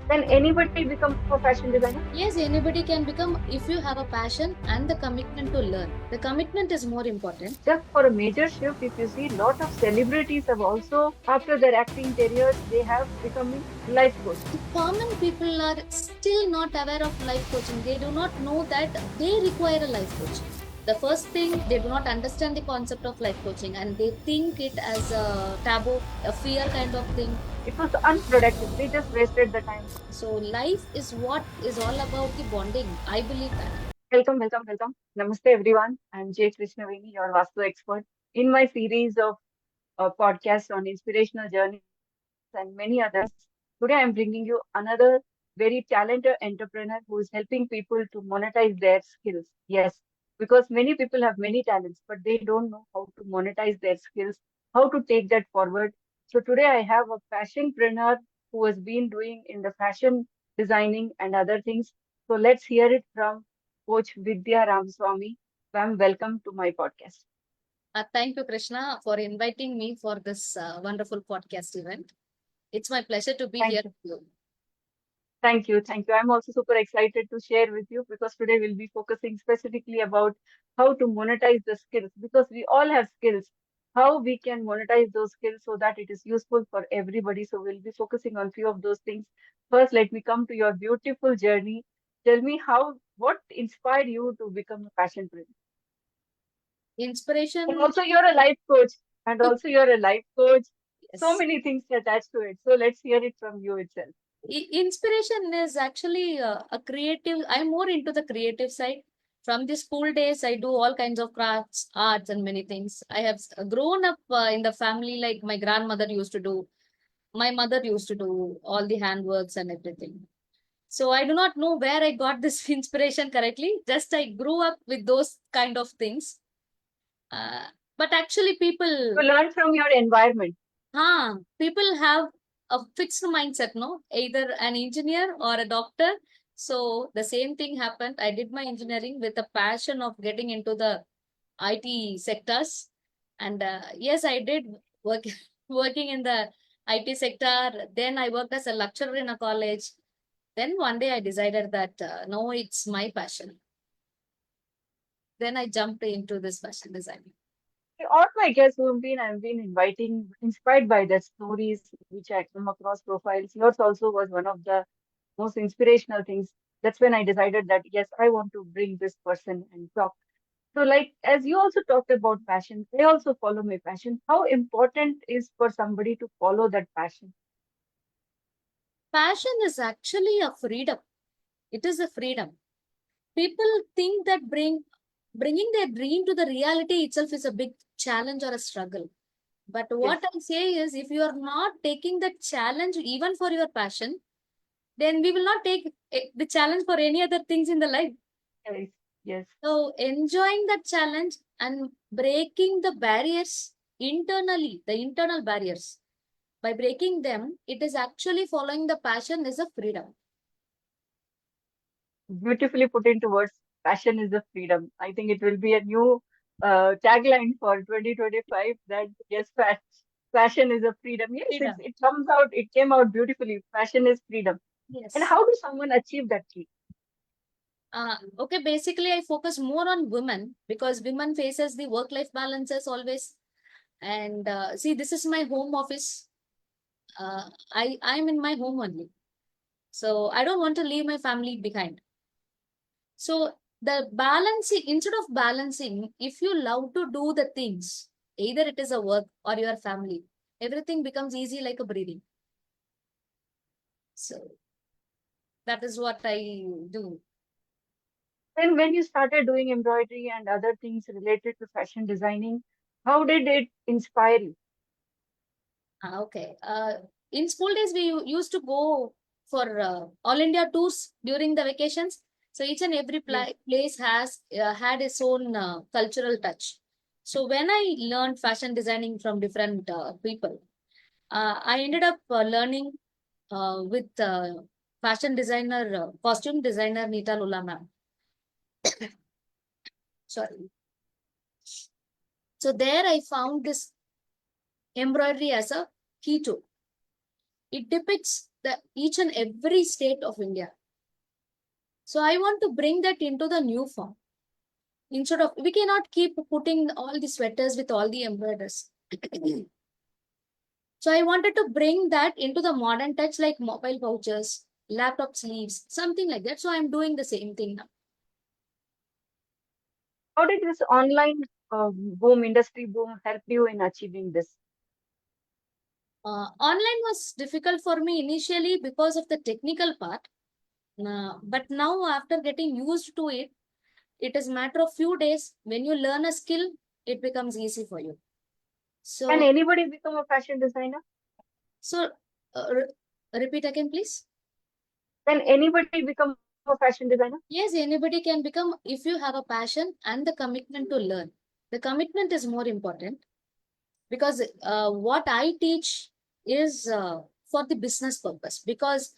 Can anybody become a fashion designer? Yes, anybody can become if you have a passion and the commitment to learn. The commitment is more important. Just for a major shift, if you see, lot of celebrities have also, after their acting careers, they have becoming life coach. Common people are still not aware of life coaching. They do not know that they require a life coach. The first thing, they do not understand the concept of life coaching and they think it as a taboo, a fear kind of thing. It was unproductive. They just wasted the time. So, life is what is all about the bonding. I believe that. Welcome, welcome, welcome. Namaste, everyone. I'm Krishnaveni, your Vastu expert. In my series of podcasts on inspirational journeys and many others, today I'm bringing you another very talented entrepreneur who is helping people to monetize their skills. Yes, because many people have many talents, but they don't know how to monetize their skills, how to take that forward. So today I have a fashionpreneur who has been doing in the fashion designing and other things. So let's hear it from Coach Vidya Ramaswamy. Ma'am, welcome to my podcast. Thank you, Krishna, for inviting me for this wonderful podcast event. It's my pleasure to be here Thank you. with you. Thank you. Thank you. I'm also super excited to share with you because today we'll be focusing specifically about how to monetize the skills because we all have skills. How we can monetize those skills so that it is useful for everybody. So we'll be focusing on few of those things. First, let me come to your beautiful journey. Tell me what inspired you to become a fashion brand? And Inspiration. also you're a life coach. And also you're a life coach. So Yes. many things attached to it. So let's hear it from you itself. Inspiration is actually a creative. I'm more into the creative side. From the school days, I do all kinds of crafts, arts, and many things. I have grown up in the family like my grandmother used to do. My mother used to do all the handworks and everything. So I do not know where I got this inspiration correctly. Just I grew up with those kind of things. Uh, but actually, You learn from your environment. people have a fixed mindset, no? Either an engineer or a doctor. So the same thing happened. I did my engineering with a passion of getting into the IT sectors. And yes, I did work working in the IT sector. Then I worked as a lecturer in a college. Then one day I decided that no, it's my passion. Then I jumped into this fashion designing. All my guests who I've been inviting, inspired by their stories, which I come across profiles. Yours also was one of the most inspirational things. That's when I decided that yes, I want to bring this person and talk. So, like as you also talked about passion, I also follow my passion. How important is for somebody to follow that passion? Passion is actually a freedom. It is a freedom. People think that bringing their dream to the reality itself is a big challenge or a struggle. But Yes, what I say is, if you are not taking the challenge even for your passion, then we will not take the challenge for any other things in the life. yes, yes. So enjoying that challenge and breaking the barriers internally, the internal barriers, by breaking them, it is actually following the passion is a freedom. Beautifully put into words. Passion is a freedom. I think it will be a new tagline for 2025 that yes, passion is a freedom. Yes, Freedom. it came out beautifully. Passion is freedom. And Yes. how does someone achieve that key? Okay, basically I focus more on women because women faces the work-life balances always. And see, this is my home office. I'm in my home only. So I don't want to leave my family behind. So the balancing, instead of balancing, if you love to do the things, either it is a work or your family, everything becomes easy like a breathing. So that is what I do. Then when you started doing embroidery and other things related to fashion designing, how did it inspire you? Okay. In school days, we used to go for all India tours during the vacations. So each and every Yes. place has had its own cultural touch. So when I learned fashion designing from different people, I ended up learning with fashion designer, costume designer Nita Lula ma'am. Sorry. So there I found this embroidery as a key tool. It depicts each and every state of India. So I want to bring that into the new form. Instead of, we cannot keep putting all the sweaters with all the embroiders. So I wanted to bring that into the modern touch, like mobile pouches, laptop sleeves, something like that. So I'm doing the same thing now. How did this online industry boom, help you in achieving this? Online was difficult for me initially because of the technical part. But now after getting used to it, it is matter of few days. When you learn a skill, it becomes easy for you. Can So, anybody become a fashion designer? so repeat again, please. Can anybody become a fashion designer? Yes, anybody can become if you have a passion and the commitment to learn. The commitment is more important because what I teach is for the business purpose, because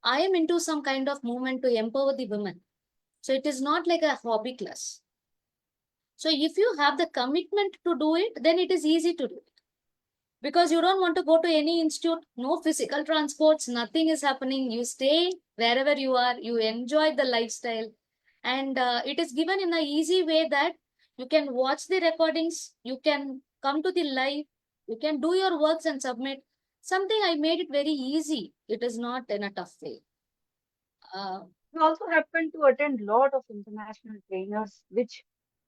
I am into some kind of movement to empower the women. So it is not like a hobby class. So if you have the commitment to do it, then it is easy to do it. Because you don't want to go to any institute, no physical transports, nothing is happening. You stay wherever you are, you enjoy the lifestyle. And it is given in a easy way that you can watch the recordings, you can come to the live, you can do your works and submit. Something I made it very easy. It is not in a tough way. You also happen to attend a lot of international trainers, which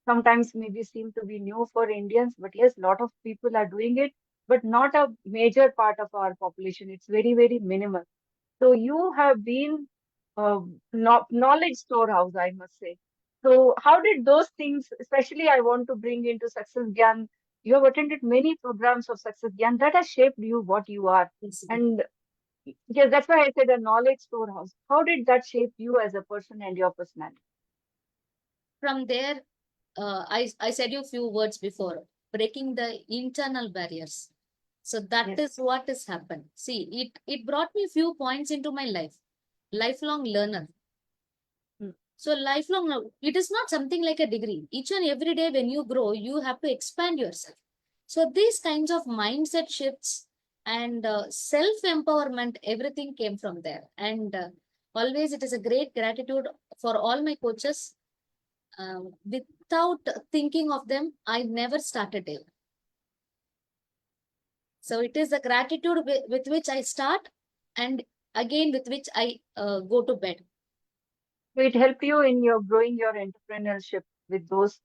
sometimes maybe seem to be new for Indians, but yes, a lot of people are doing it, but not a major part of our population. It's very, very minimal. So you have been knowledge storehouse, I must say. So how did those things, especially I want to bring into Success Gyan, you have attended many programs of Success Gyan that has shaped you what you are. And yes, that's why I said a knowledge storehouse. How did that shape you as a person and your personality? from there, I said you a few words before, breaking the internal barriers. So that Yes. is what has happened. See, it brought me few points into my life. Lifelong learner. Mm. So lifelong, it is not something like a degree. Each and every day when you grow, you have to expand yourself. So these kinds of mindset shifts and self-empowerment, everything came from there. And always it is a great gratitude for all my coaches. Without thinking of them, I never started it. So it is a gratitude with which I start, and again with which I go to bed. So it helped you in your growing your entrepreneurship with those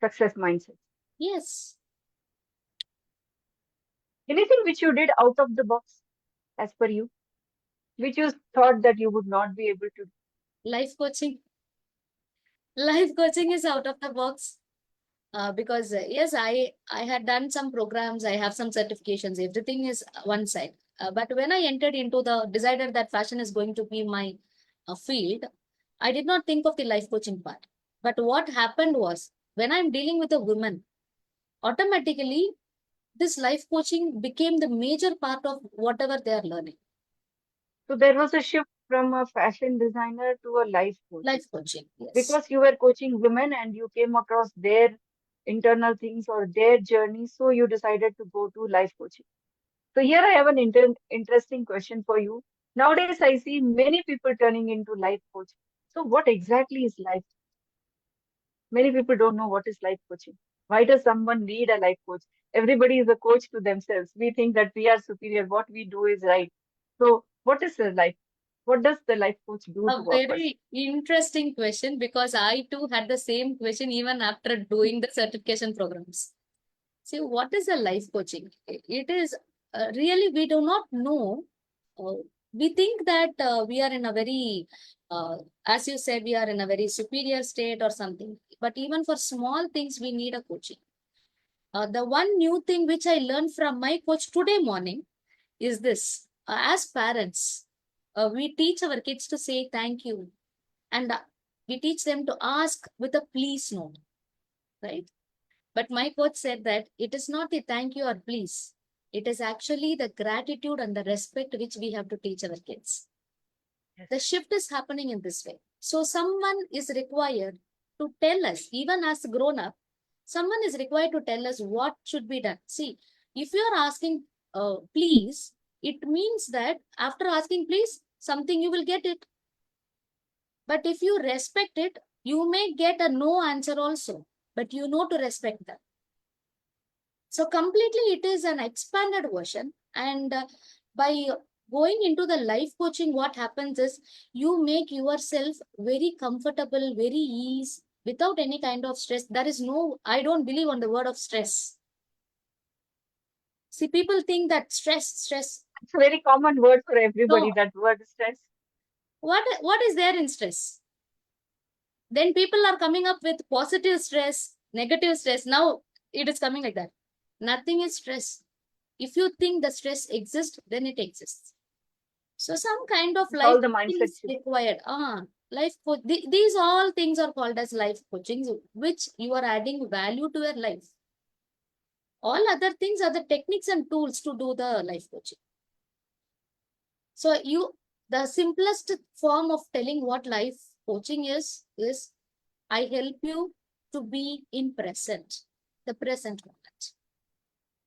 success mindsets. Yes, Anything which you did out of the box, as per you, which you thought that you would not be able to do? life coaching. Life coaching is out of the box. Because yes, I had done some programs, I have some certifications, everything is one side. But when I entered into the decided that fashion is going to be my field, I did not think of the life coaching part. But what happened was, when I'm dealing with a woman, automatically this life coaching became the major part of whatever they are learning. So there was a shift from a fashion designer to a life coach Life coaching, yes. because you were coaching women and you came across their internal things or their journey. So you decided to go to life coaching. So here I have an interesting question for you. Nowadays, I see many people turning into life coach. So what exactly is life? Many people don't know what is life coaching. Why does someone need a life coach? Everybody is a coach to themselves. We think that we are superior. What we do is right. So what is the life? What does the life coach do A to a person? very interesting question, because I too had the same question even after doing the certification programs. See, what is a life coaching? It is really, we do not know. Uh, we think that we are in a very, as you said, we are in a very superior state or something. But even for small things, we need a coaching. The one new thing which I learned from my coach today morning is this. As parents, we teach our kids to say thank you, and we teach them to ask with a please note, right? But my coach said that it is not the thank you or please. It is actually the gratitude and the respect which we have to teach our kids. Yes. The shift is happening in this way. So someone is required to tell us, even as grown up, someone is required to tell us what should be done. See, if you are asking, please, it means that after asking please, something you will get it. But if you respect it, you may get a no answer also, but you know to respect that. So completely it is an expanded version. And by going into the life coaching, what happens is you make yourself very comfortable, very ease, without any kind of stress. There is no, I don't believe on the word of stress. See, people think that stress. It's a very common word for everybody, No, that word stress. what is there in stress? Then people are coming up with positive stress, negative stress. Now it is coming like that. Nothing is stress. If you think the stress exists, then it exists. So some kind of It's life all the coaching mindset is shift. required. Life coach. These all things are called as life coaching, which you are adding value to your life. All other things are the techniques and tools to do the life coaching. So the simplest form of telling what life coaching is I help you to be in present, the present moment.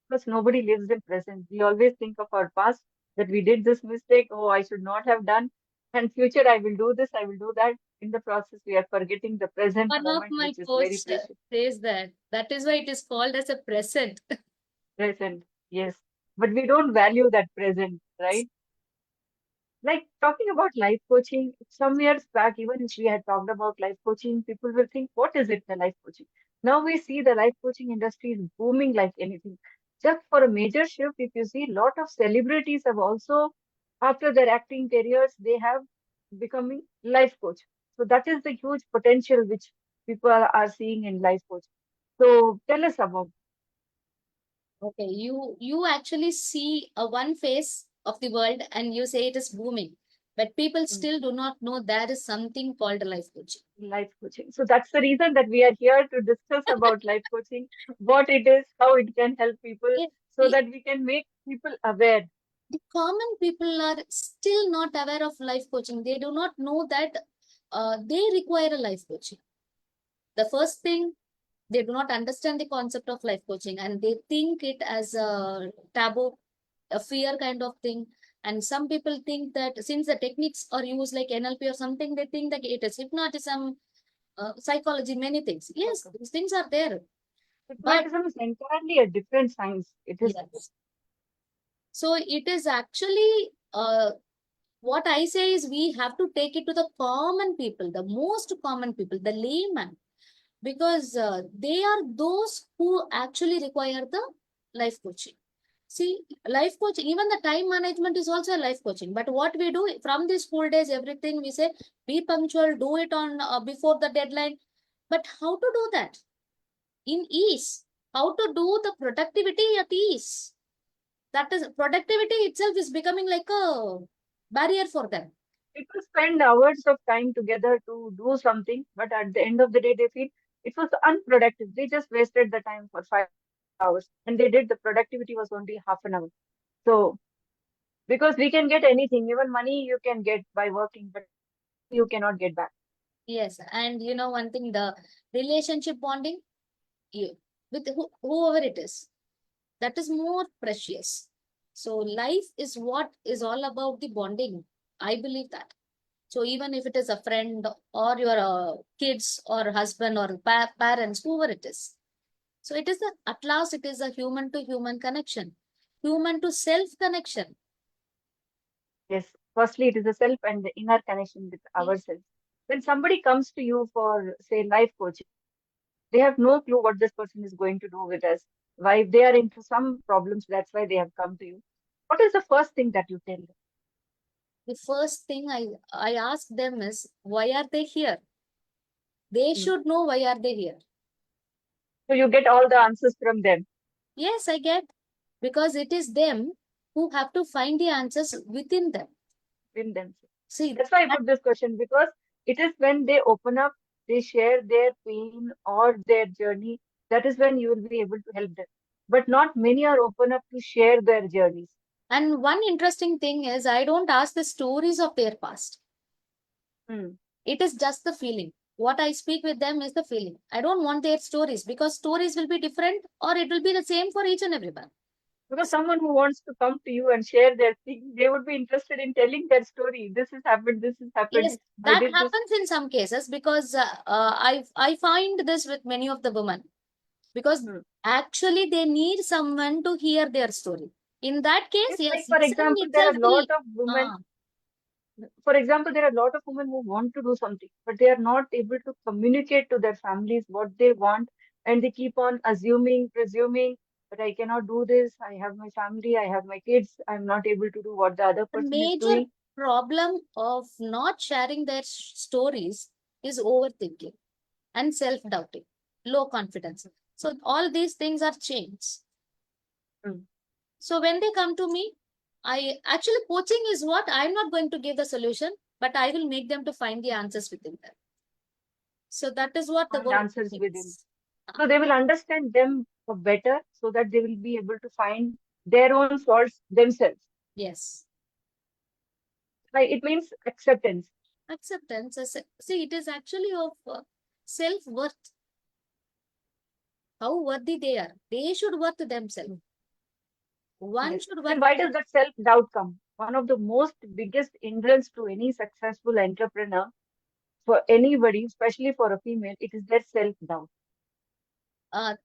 Because nobody lives in present. We always think of our past, that we did this mistake, oh, I should not have done. And future, I will do this, I will do that. In the process, we are forgetting the present One of moment, my which is very coach precious. says that. That is why it is called as a present. Present, yes. But we don't value that present, right? Like talking about life coaching, some years back, even if we had talked about life coaching, people will think, what is it, the life coaching? Now we see the life coaching industry is booming like anything. Just for a major shift, if you see, lot of celebrities have also, after their acting careers, they have becoming life coach. So that is the huge potential which people are seeing in life coach. So tell us about. Okay, you actually see a one face of the world and you say it is booming, but people mm, still do not know there is something called life coaching. Life coaching. So that's the reason that we are here to discuss about life coaching, what it is, how it can help people, Yeah, so that we can make people aware. the common people are still not aware of life coaching. They do not know that they require a life coaching. The first thing, they do not understand the concept of life coaching and they think it as a taboo, a fear kind of thing. And some people think that since the techniques are used like NLP or something, they think that it is hypnotism, psychology, many things. Yes, Okay. these things are there. But Hypnotism is entirely a different science. It is. yes, so it is actually what I say is we have to take it to the common people, the most common people, the layman, because they are those who actually require the life coaching. See, life coaching, even the time management is also a life coaching. But what we do from the school days, everything we say, be punctual, do it on before the deadline. But how to do that in ease? How to do the productivity at ease? That is, productivity itself is becoming like a barrier for them. People spend hours of time together to do something, but at the end of the day, they feel it was unproductive. They just wasted the time for 5 hours, and they did the productivity was only half an hour. So because we can get anything, even money you can get by working, but time you cannot get back. Yes, and you know one thing, the relationship bonding you, with whoever it is, that is more precious. So life is what is all about the bonding. I believe that. So even if it is a friend or your kids or husband or parents, whoever it is. So it is at last it is a human to human connection, human to self connection. Yes. Firstly, it is the self and the inner connection with ourselves. When somebody comes to you for, say, life coaching, they have no clue what this person is going to do with us. Why they are into some problems, that's why they have come to you. What is the first thing that you tell them? The first thing I ask them is why are they here? They Hmm. should know why are they here. So you get all the answers from them, Yes, I get, because it is them who have to find the answers within them. in themselves. See, That's why I that, put this question, because it is when they open up, they share their pain or their journey, that is when you will be able to help them. But not many are open up to share their journeys. and one interesting thing is I don't ask the stories of their past. Hmm. It is just the feeling. What I speak with them is the feeling. I don't want their stories because stories will be different or it will be the same for each and everyone. Because someone who wants to come to you and share their thing, they would be interested in telling their story. This has happened, this has happened. Yes, I that did this. happens in some cases because I find this with many of the women because Hmm. actually they need someone to hear their story. In that case, Yes, like yes, for listening example, there are itself a will. lot of women. Ah, For example, there are a lot of women who want to do something, but they are not able to communicate to their families what they want, and they keep on assuming, presuming that I cannot do this. I have my family, I have my kids. I'm not able to do what the other the person is major doing. problem of not sharing their stories is overthinking and self-doubting, low confidence. So all these things are changed. Mm. So when they come to me, I actually coaching is what I'm not going to give the solution, but I will make them to find the answers within them. So that is what the Find word answers within. means. So they will understand them better, so that they will be able to find their own faults themselves. Yes. Like it means acceptance. Acceptance. See, it is actually of self-worth. How worthy they are. They should worth themselves. Mm. One Yes. should Then worth. why does that self-doubt come? One of the most biggest hindrance to any successful entrepreneur, for anybody, especially for a female, it is their self-doubt.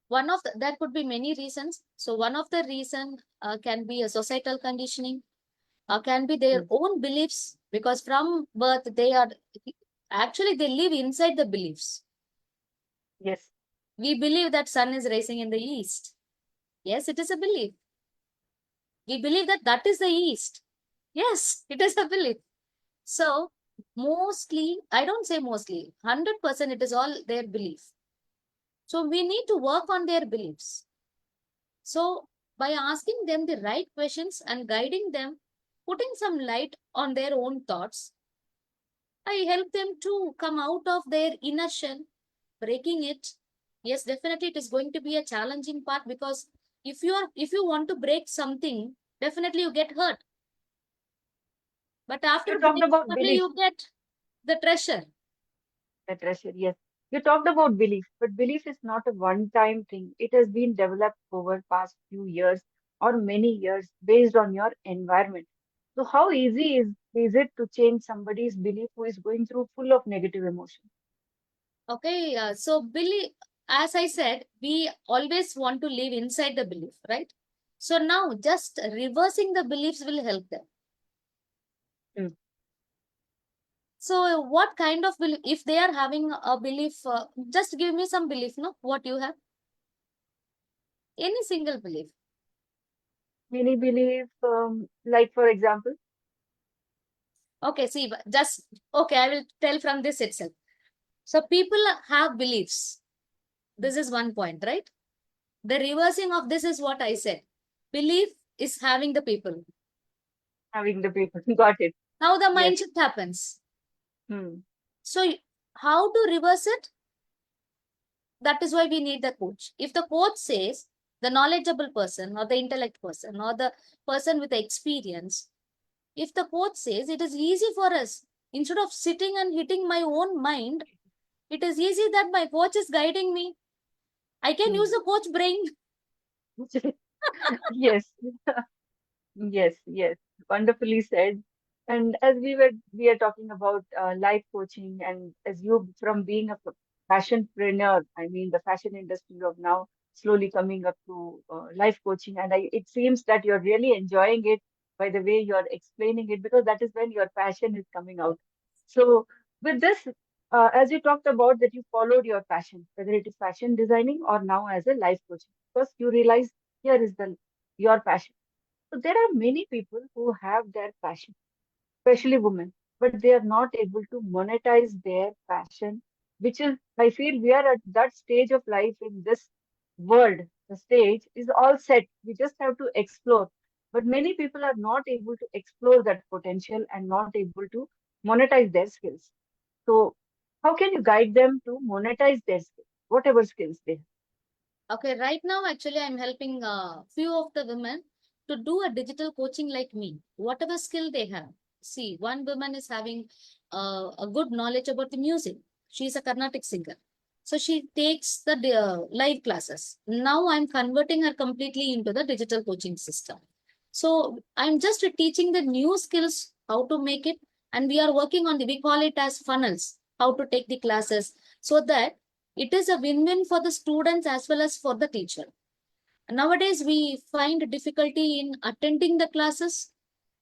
One of there could be many reasons. So one of the reason can be a societal conditioning, can be their Mm. own beliefs because from birth they are actually they live inside the beliefs. Yes. We believe that sun is rising in the east. Yes, it is a belief. We believe that that is the east. Yes, it is a belief. So mostly, I don't say mostly, 100% it is all their belief. So we need to work on their beliefs. So by asking them the right questions and guiding them, putting some light on their own thoughts, I help them to come out of their inner shell, breaking it. Yes, definitely it is going to be a challenging part because if you want to break something, definitely you get hurt. But after You talked breaking about only belief, you get the treasure. Natasha. Yes. You talked about belief, but belief is not a one-time thing. It has been developed over past few years or many years based on your environment. So how easy is it to change somebody's belief who is going through full of negative emotion? Okay, so Billy, as I said, we always want to live inside the belief, right? So now just reversing the beliefs will help them. Mm. So what kind of belief, if they are having a belief, just give me some belief, no? What you have? Any single belief. Many believe, like for example, Okay, see, just, okay, I will tell from this itself. So people have beliefs. This is one point, right? The reversing of this is what I said. Belief is having the people. having the people. Got it. Now the Yes. mindset happens. Hmm. So how to reverse it? That is why we need the coach. If the coach says the knowledgeable person or the intellect person or the person with the experience, if the coach says it is easy for us, instead of sitting and hitting my own mind, it is easy that my coach is guiding me. I can use Hmm. the coach brain. Yes. Yes, yes, wonderfully said. And as we are talking about life coaching, and as you from being a fashionpreneur, I mean the fashion industry of now slowly coming up to life coaching, and it seems that you're really enjoying it by the way you're explaining it, because that is when your passion is coming out. So with this, as you talked about that you followed your passion, whether it is fashion designing or now as a life coaching, because you realize here is the your passion. So there are many people who have their passion, especially women, but they are not able to monetize their passion, which is, I feel we are at that stage of life in this world. The stage is all set. We just have to explore. But many people are not able to explore that potential and not able to monetize their skills. So how can you guide them to monetize their skills, whatever skills they have? Okay, right now, actually, I'm helping few of the women to do a digital coaching like me, whatever skill they have. See, one woman is having a good knowledge about the music. She's a Carnatic singer. So she takes the live classes. Now I'm converting her completely into the digital coaching system. So I'm just teaching the new skills, how to make it. And we are working on we call it as funnels, how to take the classes so that it is a win-win for the students as well as for the teacher. Nowadays, we find difficulty in attending the classes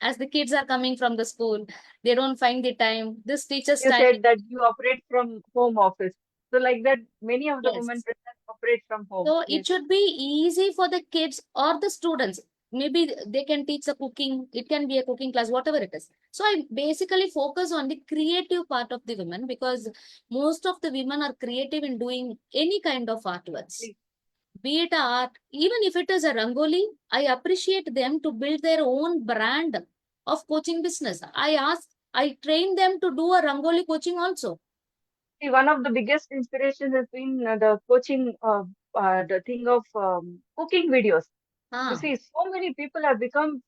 as the kids are coming from the school. They don't find the time. This teacher's You time. said that you operate from home office. So like that, many of the women Yes. present operate from home. So it Yes. should be easy for the kids or the students. Maybe they can teach the cooking. It can be a cooking class, whatever it is. So I basically focus on the creative part of the women because most of the women are creative in doing any kind of artworks. Be it art, even if it is a rangoli, I appreciate them to build their own brand of coaching business. I train them to do a rangoli coaching also. See, one of the biggest inspirations has been the coaching, the thing of cooking videos. You Ah, see, so many people have become.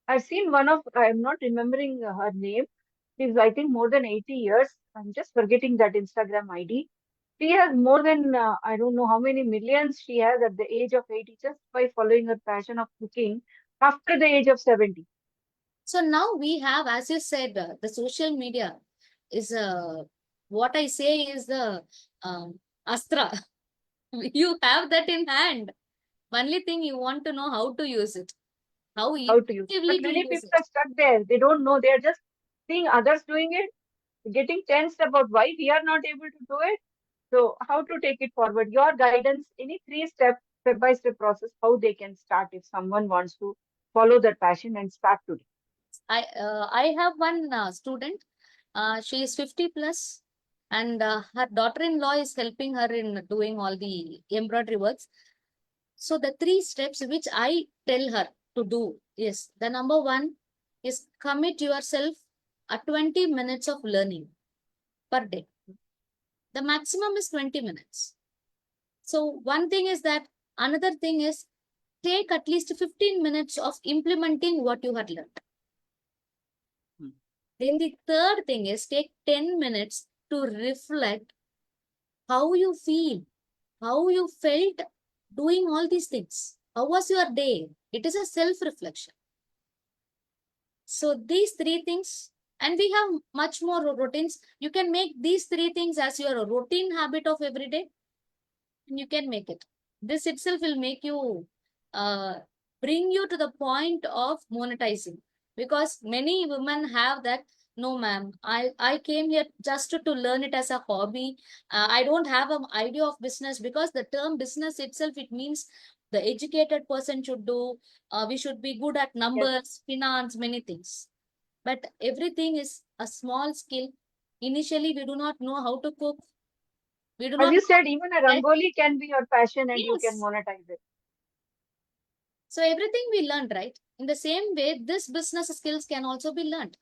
I've seen one of, I'm not remembering her name. She's, I think, more than 80 years. I'm just forgetting that Instagram ID. She has more than, I don't know how many millions she has at the age of 80 just by following her passion of cooking after the age of 70. so now we have, as you said, the social media is what I say is the astra. You have that in hand. Only thing you want to know how to use it, how How to use. But effectively to many use people it. are stuck there. They don't know. They are just seeing others doing it, getting tensed about why we are not able to do it. So, how to take it forward? Your guidance, any step by step process, how they can start if someone wants to follow their passion and start today. I have one student. She is 50 plus, and her daughter-in-law is helping her in doing all the embroidery works. So the three steps which I tell her to do is the number one is commit yourself a 20 minutes of learning per day. The maximum is 20 minutes. So one thing is that another thing is take at least 15 minutes of implementing what you had learned. Hmm. Then the third thing is take 10 minutes to reflect how you feel, how you felt doing all these things. How was your day? It is a self reflection. So these three things, and we have much more routines. You can make these three things as your routine habit of every day, and you can make it. This itself will make you uh, bring you to the point of monetizing because many women have that. No, ma'am, I came here just to learn it as a hobby. I don't have an idea of business because the term business itself, it means the educated person should do. We should be good at Yes. numbers, finance, many things. But everything is a small skill. Initially, we do not know how to cook. We do As not you know said, even a that. rangoli can be your passion and you can Yes. monetize it. So everything we learned, right? In the same way, this business skills can also be learned.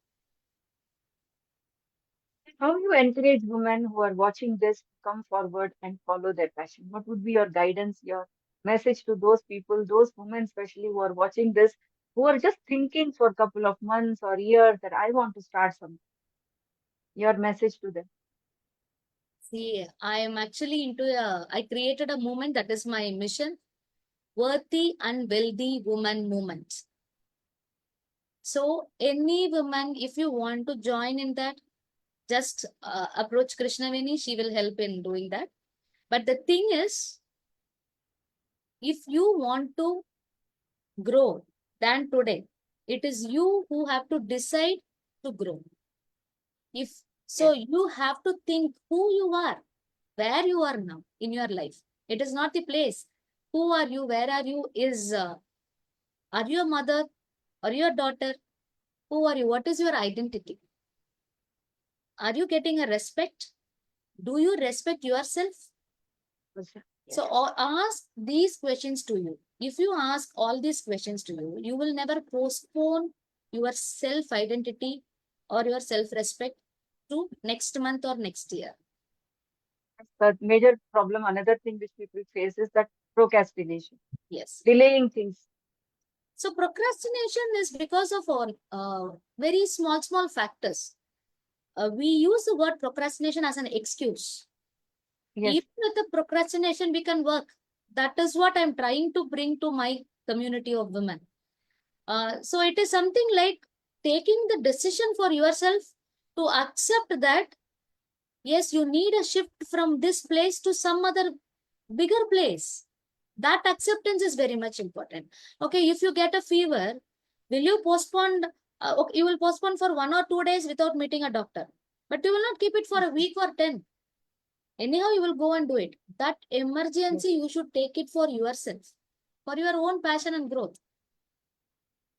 How you encourage women who are watching this to come forward and follow their passion? What would be your guidance, your message to those people, those women especially who are watching this, who are just thinking for a couple of months or years that I want to start something? Your message to them. See, I am actually I created a movement that is my mission, worthy and wealthy woman movement. So any woman, if you want to join in that, just approach Krishnaveni. She will help in doing that. But the thing is, if you want to grow than today, it is you who have to decide to grow. If so, Yes. you have to think who you are, where you are now in your life. It is not the place. Who are you? Where are you? Are you a mother? Are you a daughter? Who are you? What is your identity? Are you getting a respect? Do you respect yourself? So Yes. ask these questions to you. If you ask all these questions to you, you will never postpone your self identity or your self respect to next month or next year. The major problem, another thing which people face is that procrastination, Yes. delaying things. So procrastination is because of very small factors. We use the word procrastination as an excuse. Yes. Even with the procrastination, we can work. That is what I'm trying to bring to my community of women. So it is something like taking the decision for yourself to accept that, yes, you need a shift from this place to some other bigger place. That acceptance is very much important. Okay, if you get a fever, will you postpone? Okay, you will postpone for 1 or 2 days without meeting a doctor, but you will not keep it for a week or 10. Anyhow, you will go and do it. That Yes. emergency, you should take it for yourself, for your own passion and growth.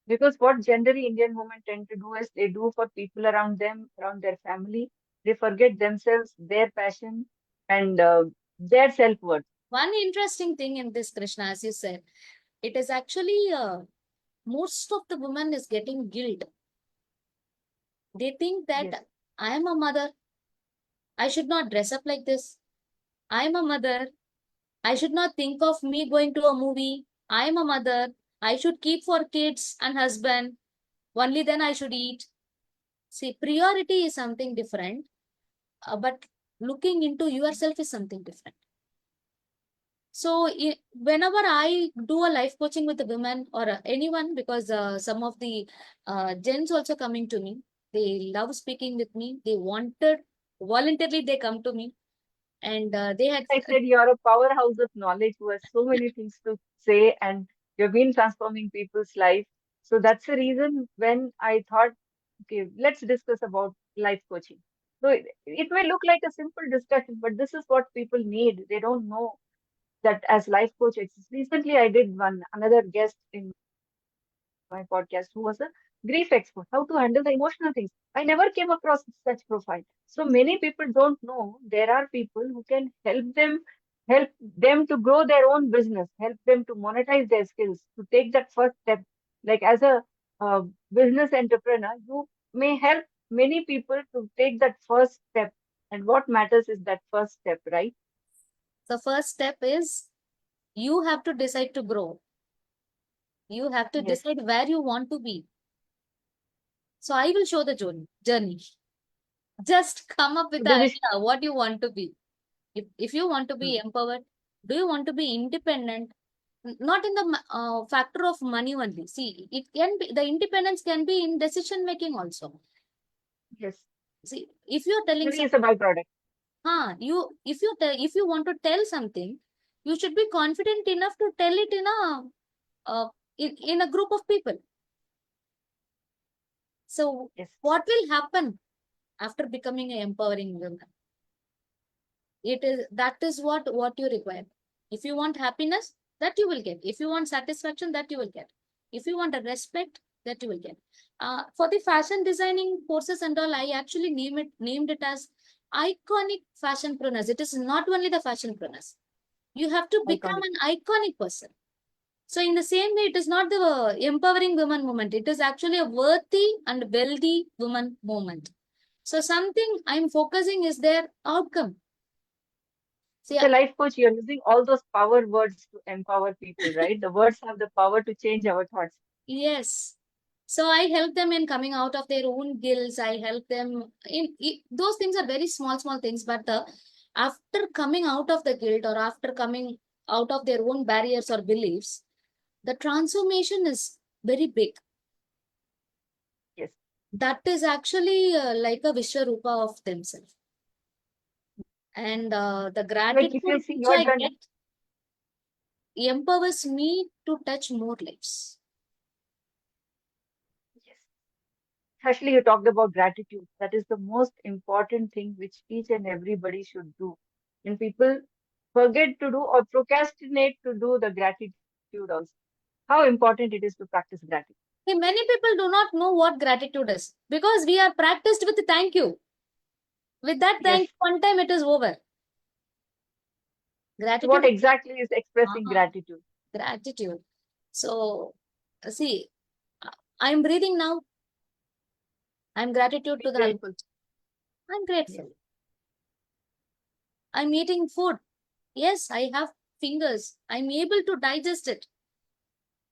Because what generally Indian women tend to do is they do for people around them, around their family. They forget themselves, their passion, and their self-worth. One interesting thing in this, Krishna, as you said, it is actually most of the women is getting guilt. They think Yes. that I am a mother, I should not dress up like this. I am a mother, I should not think of me going to a movie. I am a mother, I should keep for kids and husband. Only then I should eat. See, priority is something different, but looking into yourself is something different. So whenever I do a life coaching with the women or anyone, because some of the gents also coming to me, they love speaking with me. They wanted voluntarily they come to me, and they had I said you're a powerhouse of knowledge who has so many things to say, and you've been transforming people's life. So that's the reason when I thought, okay, let's discuss about life coaching. So it may look like a simple discussion, but this is what people need. They don't know that as life coach exists. Recently, I did one another guest in my podcast who was a grief expert, how to handle the emotional things. I never came across such profile. So many people don't know there are people who can help them to grow their own business, help them to monetize their skills, to take that first step. Like as a uh, business entrepreneur, you may help many people to take that first step. And what matters is that first step, right? the first step is you have to decide to grow. You have to Yes. decide where you want to be. So I will show the journey. Just come up with the Does it, idea what you want to be. If you want to hmm, be empowered, do you want to be independent? Not in the factor of money only. See, it can be, the independence can be in decision making also. yes, See, if you're telling money some, is a byproduct. if you want to tell something, you should be confident enough to tell it uh, in a group of people. So, Yes. what will happen after becoming an empowering woman? It is that is what you require. If you want happiness, that you will get. If you want satisfaction, that you will get. If you want a respect, that you will get. For the fashion designing courses and all, I actually named it as iconic fashionpreneurs. It is not only the fashionpreneurs. You have to become Iconic. an iconic person. So in the same way, it is not the empowering woman movement. It is actually a worthy and wealthy woman movement. So something I'm focusing is their outcome. See, As a life coach, you're using all those power words to empower people, right? The words have the power to change our thoughts. yes. So I help them in coming out of their own guilts. I help them those things are very small, small things. But after coming out of the guilt or after coming out of their own barriers or beliefs, the transformation is very big. Yes. That is actually like a Vishwarupa of themselves. And the Like gratitude if you see which your I journey, get empowers me to touch more lives. yes. Especially you talked about gratitude. That is the most important thing which each and everybody should do. And people forget to do or procrastinate to do the gratitude also. How important it is to practice gratitude. Hey, many people do not know what gratitude is because we are practiced with thank you. With that Yes. thank you, one time it is over. So what Gratitude. exactly is expressing Uh-huh. gratitude? Gratitude. So, see, I'm breathing now. I'm gratitude Be to the grateful. Almighty. I'm Yes. grateful. I'm eating food. Yes, I have fingers. I'm able to digest it.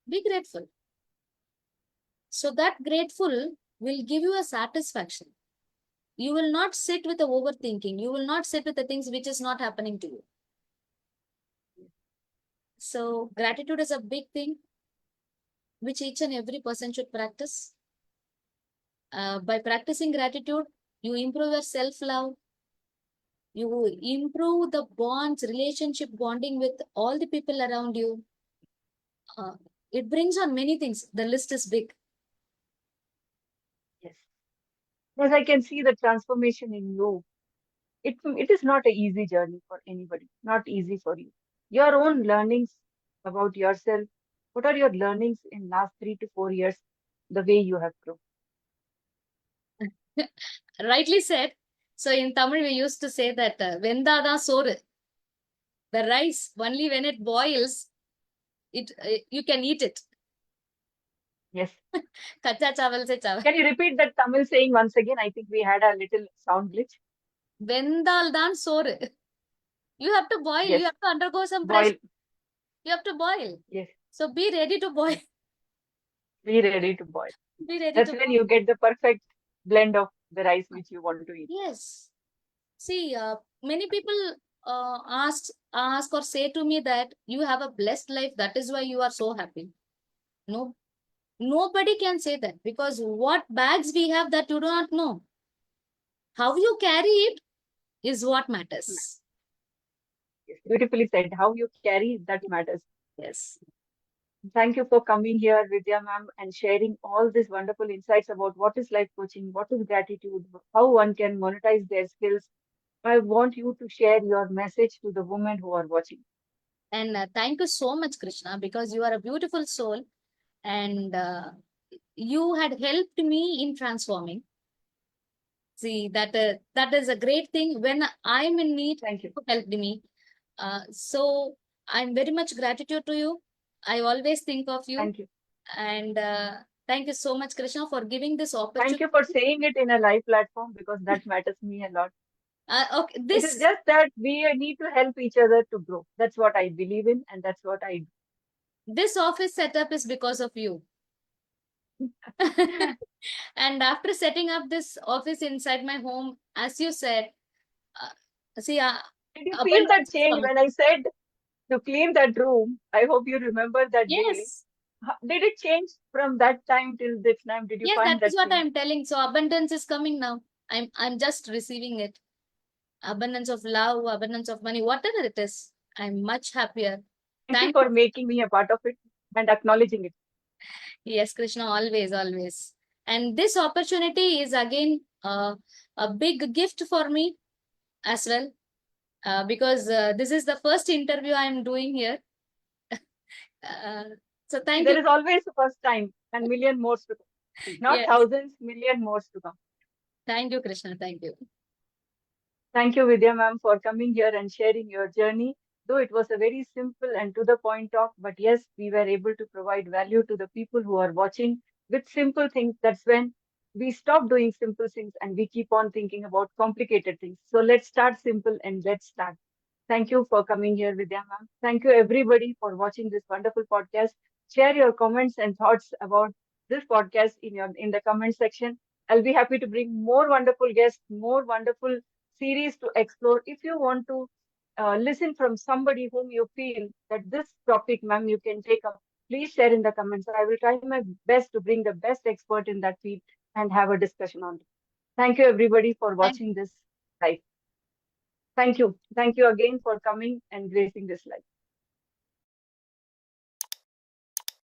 Be grateful. So that grateful will give you a satisfaction. You will not sit with the overthinking. You will not sit with the things which is not happening to you. So gratitude is a big thing which each and every person should practice. By practicing gratitude, you improve your self-love, you improve the bonds, relationship bonding with all the people around you. Uh, it brings on many things. The list is big. Yes. As I can see the transformation in you, it is not an easy journey for anybody, not easy for you. Your own learnings about yourself, what are your learnings in last 3 to 4 years, the way you have grown? Rightly said. So in Tamil, we used to say that vendada soru, the rice, only when it boils, you can eat it. Yes. Kacha chawal se chawal. Can you repeat that Tamil saying once again? I think we had a little sound glitch. Vendal dan soru. You have to boil. You Yes. have to undergo some pressure. Boil. You have to boil. Yes. So be ready to boil. Be ready to boil. Be ready That's to when boil. you get the perfect blend of the rice which you want to eat. Yes. See, many people ask or say to me that you have a blessed life. That is why you are so happy. No, nobody can say that, because what bags we have that you do not know. How you carry it is what matters. Yes. Beautifully said. How you carry that matters. Yes. Thank you for coming here, Vidya ma'am, and sharing all these wonderful insights about what is life coaching, what is gratitude, how one can monetize their skills. I want you to share your message to the women who are watching. And thank you so much, Krishna, because you are a beautiful soul, and you had helped me in transforming. See, that is a great thing. When I'm in need, Thank you. you helped me. So I'm very much gratitude to you. I always think of you, Thank you. and thank you so much, Krishna, for giving this Thank opportunity. you for saying it in a live platform because that matters me a lot. Okay, It is this just that we need to help each other to grow. That's what I believe in, and that's what I this office setup is because of you. do. And after setting up this office inside my home, as you said, see, Did you feel that abundance is change coming. when I said to clean that room? I hope you remember that day. Yes, Did it change from that time till this time? Did you yes, that find is that what change? I'm telling. So abundance is coming now. I'm just receiving it. Abundance of love, abundance of money, whatever it is. I'm much happier. Thank you Thank for you. making me a part of it and acknowledging it. Yes, Krishna, always, always. And this opportunity is again a big gift for me as well, because this is the first interview I'm doing here. Uh, so See, thank there you. is always a first time and million more to come. Not Yes, thousands, million more to come. thank you, Krishna. Thank you. Thank you, Vidya ma'am, for coming here and sharing your journey. Though it was a very simple and to the point talk, but yes, we were able to provide value to the people who are watching with simple things. That's when we stop doing simple things and we keep on thinking about complicated things. So let's start simple and let's start. Thank you for coming here, Vidya ma'am. Thank you, everybody, for watching this wonderful podcast. Share your comments and thoughts about this podcast in the comment section. I'll be happy to bring more wonderful guests, more wonderful series to explore. If you want to listen from somebody whom you feel that this topic, ma'am, you can take up, please share in the comments. I will try my best to bring the best expert in that field and have a discussion on it. Thank you, everybody, for Thank watching this live. Thank you. Thank you again for coming and gracing this live.